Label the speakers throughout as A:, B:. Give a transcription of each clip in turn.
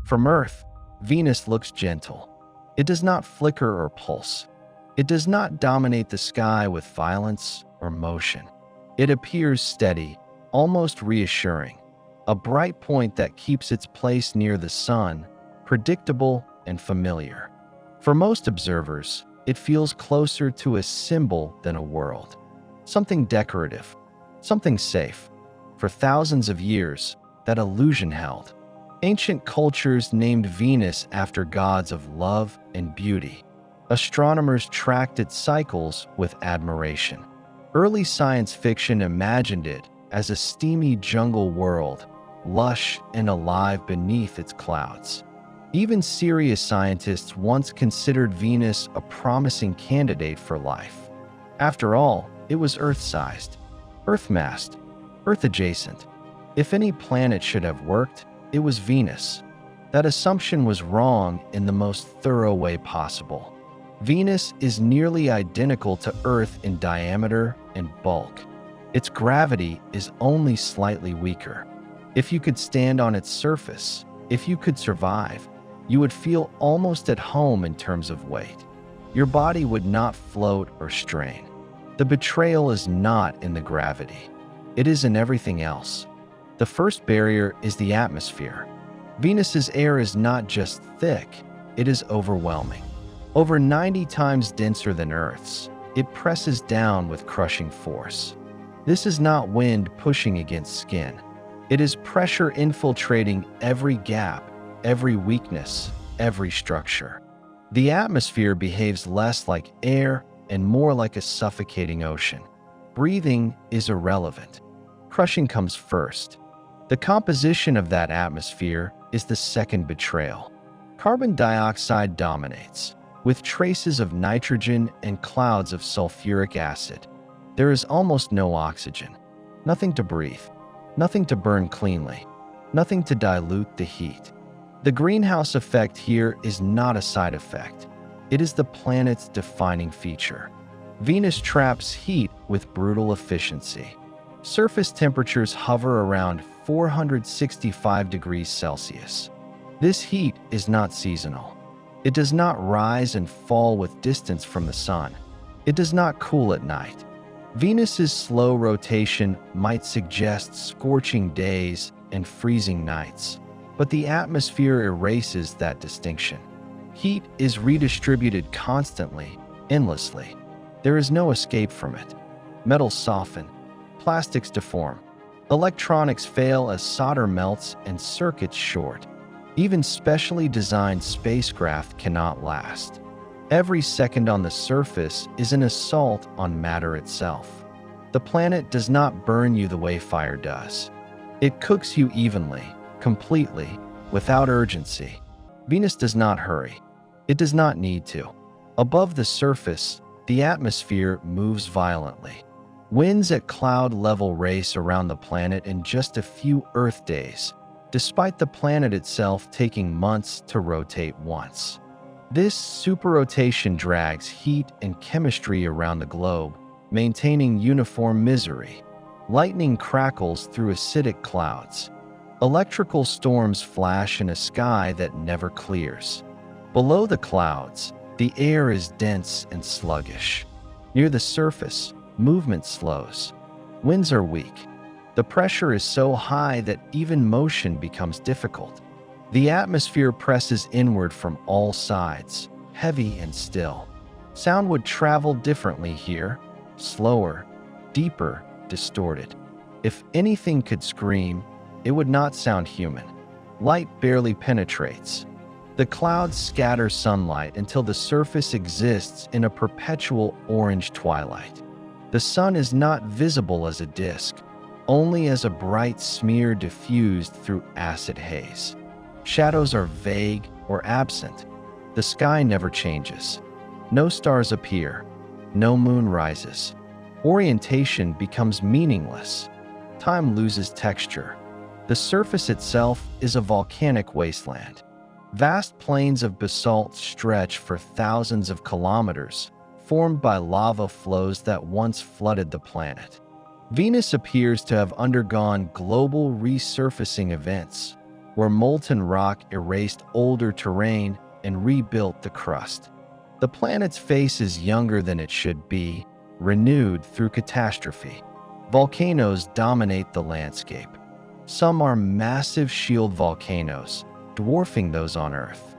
A: From Earth, Venus looks gentle. It does not flicker or pulse. It does not dominate the sky with violence or motion. It appears steady, almost reassuring, a bright point that keeps its place near the sun, predictable and familiar. For most observers, it feels closer to a symbol than a world. Something decorative, something safe. For thousands of years, that illusion held. Ancient cultures named Venus after gods of love and beauty. Astronomers tracked its cycles with admiration. Early science fiction imagined it as a steamy jungle world, lush and alive beneath its clouds. Even serious scientists once considered Venus a promising candidate for life. After all, it was Earth-sized, Earth-massed, Earth-adjacent. If any planet should have worked, it was Venus. That assumption was wrong in the most thorough way possible. Venus is nearly identical to Earth in diameter and bulk. Its gravity is only slightly weaker. If you could stand on its surface, if you could survive, you would feel almost at home in terms of weight. Your body would not float or strain. The betrayal is not in the gravity. It is in everything else. The first barrier is the atmosphere. Venus's air is not just thick, it is overwhelming. Over 90 times denser than Earth's, it presses down with crushing force. This is not wind pushing against skin. It is pressure infiltrating every gap, every weakness, every structure. The atmosphere behaves less like air and more like a suffocating ocean. Breathing is irrelevant. Crushing comes first. The composition of that atmosphere is the second betrayal. Carbon dioxide dominates, with traces of nitrogen and clouds of sulfuric acid. There is almost no oxygen. Nothing to breathe. Nothing to burn cleanly. Nothing to dilute the heat. The greenhouse effect here is not a side effect. It is the planet's defining feature. Venus traps heat with brutal efficiency. Surface temperatures hover around 465 degrees Celsius. This heat is not seasonal. It does not rise and fall with distance from the sun. It does not cool at night. Venus's slow rotation might suggest scorching days and freezing nights, but the atmosphere erases that distinction. Heat is redistributed constantly, endlessly. There is no escape from it. Metals soften, plastics deform, electronics fail as solder melts and circuits short. Even specially designed spacecraft cannot last. Every second on the surface is an assault on matter itself. The planet does not burn you the way fire does. It cooks you evenly, completely, without urgency. Venus does not hurry. It does not need to. Above the surface, the atmosphere moves violently. Winds at cloud level race around the planet in just a few Earth days, despite the planet itself taking months to rotate once. This superrotation drags heat and chemistry around the globe, maintaining uniform misery. Lightning crackles through acidic clouds. Electrical storms flash in a sky that never clears. Below the clouds, the air is dense and sluggish. Near the surface, movement slows. Winds are weak. The pressure is so high that even motion becomes difficult. The atmosphere presses inward from all sides, heavy and still. Sound would travel differently here, slower, deeper, distorted. If anything could scream, it would not sound human. Light barely penetrates. The clouds scatter sunlight until the surface exists in a perpetual orange twilight. The sun is not visible as a disk, only as a bright smear diffused through acid haze. Shadows are vague or absent. The sky never changes. No stars appear. No moon rises. Orientation becomes meaningless. Time loses texture. The surface itself is a volcanic wasteland. Vast plains of basalt stretch for thousands of kilometers, formed by lava flows that once flooded the planet. Venus appears to have undergone global resurfacing events. where molten rock erased older terrain and rebuilt the crust. The planet's face is younger than it should be, renewed through catastrophe. Volcanoes dominate the landscape. Some are massive shield volcanoes, dwarfing those on Earth.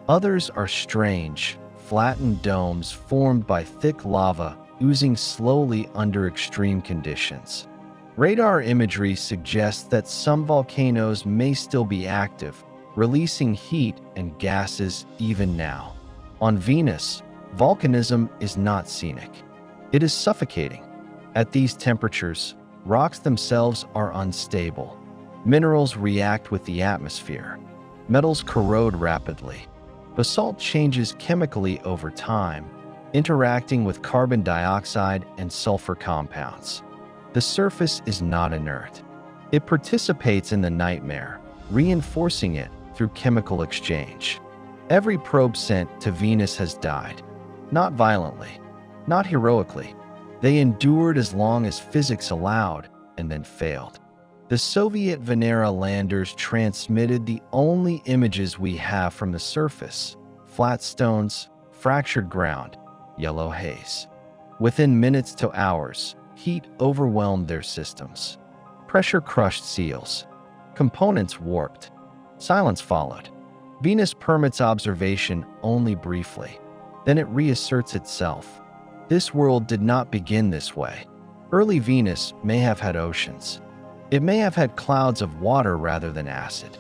A: Others are strange, flattened domes formed by thick lava oozing slowly under extreme conditions. Radar imagery suggests that some volcanoes may still be active, releasing heat and gases even now. On Venus, volcanism is not scenic. It is suffocating. At these temperatures, rocks themselves are unstable. Minerals react with the atmosphere. Metals corrode rapidly. Basalt changes chemically over time, interacting with carbon dioxide and sulfur compounds. The surface is not inert. It participates in the nightmare, reinforcing it through chemical exchange. Every probe sent to Venus has died. Not violently, not heroically. They endured as long as physics allowed and then failed. The Soviet Venera landers transmitted the only images we have from the surface: flat stones, fractured ground, yellow haze. Within minutes to hours, heat overwhelmed their systems. Pressure crushed seals. Components warped. Silence followed. Venus permits observation only briefly. Then it reasserts itself. This world did not begin this way. Early Venus may have had oceans. It may have had clouds of water rather than acid.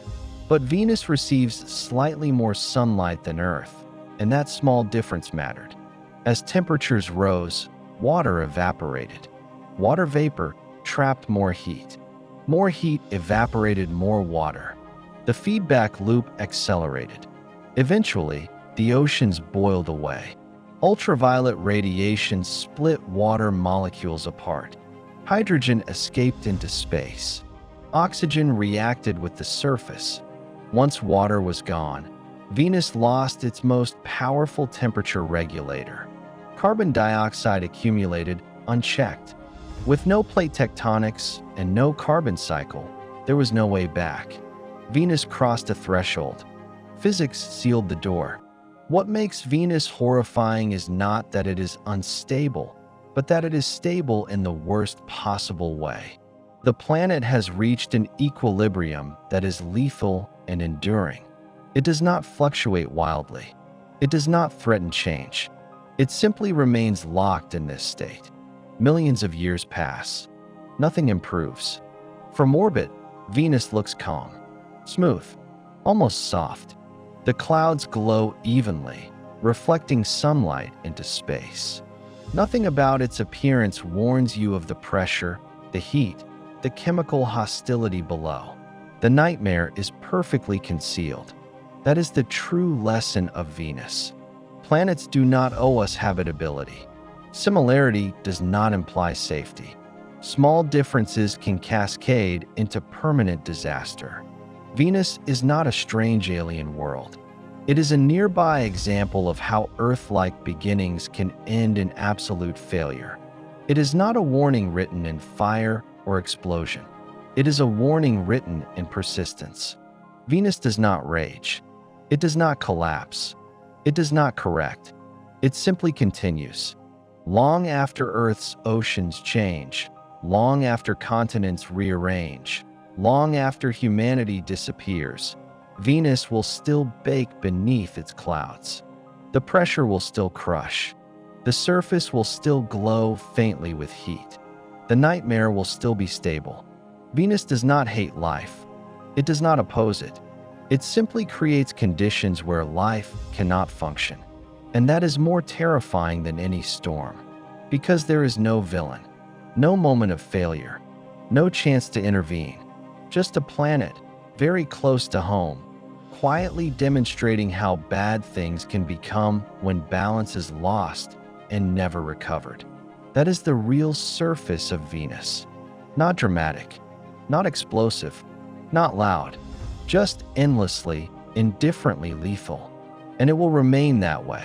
A: But Venus receives slightly more sunlight than Earth, and that small difference mattered. As temperatures rose, water evaporated. Water vapor trapped more heat. More heat evaporated more water. The feedback loop accelerated. Eventually, the oceans boiled away. Ultraviolet radiation split water molecules apart. Hydrogen escaped into space. Oxygen reacted with the surface. Once water was gone, Venus lost its most powerful temperature regulator. Carbon dioxide accumulated unchecked. With no plate tectonics and no carbon cycle, there was no way back. Venus crossed a threshold. Physics sealed the door. What makes Venus horrifying is not that it is unstable, but that it is stable in the worst possible way. The planet has reached an equilibrium that is lethal and enduring. It does not fluctuate wildly. It does not threaten change. It simply remains locked in this state. Millions of years pass. Nothing improves. From orbit, Venus looks calm, smooth, almost soft. The clouds glow evenly, reflecting sunlight into space. Nothing about its appearance warns you of the pressure, the heat, the chemical hostility below. The nightmare is perfectly concealed. That is the true lesson of Venus. Planets do not owe us habitability. Similarity does not imply safety. Small differences can cascade into permanent disaster. Venus is not a strange alien world. It is a nearby example of how Earth-like beginnings can end in absolute failure. It is not a warning written in fire or explosion. It is a warning written in persistence. Venus does not rage. It does not collapse. It does not correct. It simply continues. Long after Earth's oceans change, long after continents rearrange, long after humanity disappears, Venus will still bake beneath its clouds. The pressure will still crush. The surface will still glow faintly with heat. The nightmare will still be stable. Venus does not hate life. It does not oppose it. It simply creates conditions where life cannot function. And that is more terrifying than any storm. Because there is no villain, no moment of failure, no chance to intervene. Just a planet, very close to home, quietly demonstrating how bad things can become when balance is lost and never recovered. That is the real surface of Venus. Not dramatic, not explosive, not loud, just endlessly, indifferently lethal. And it will remain that way.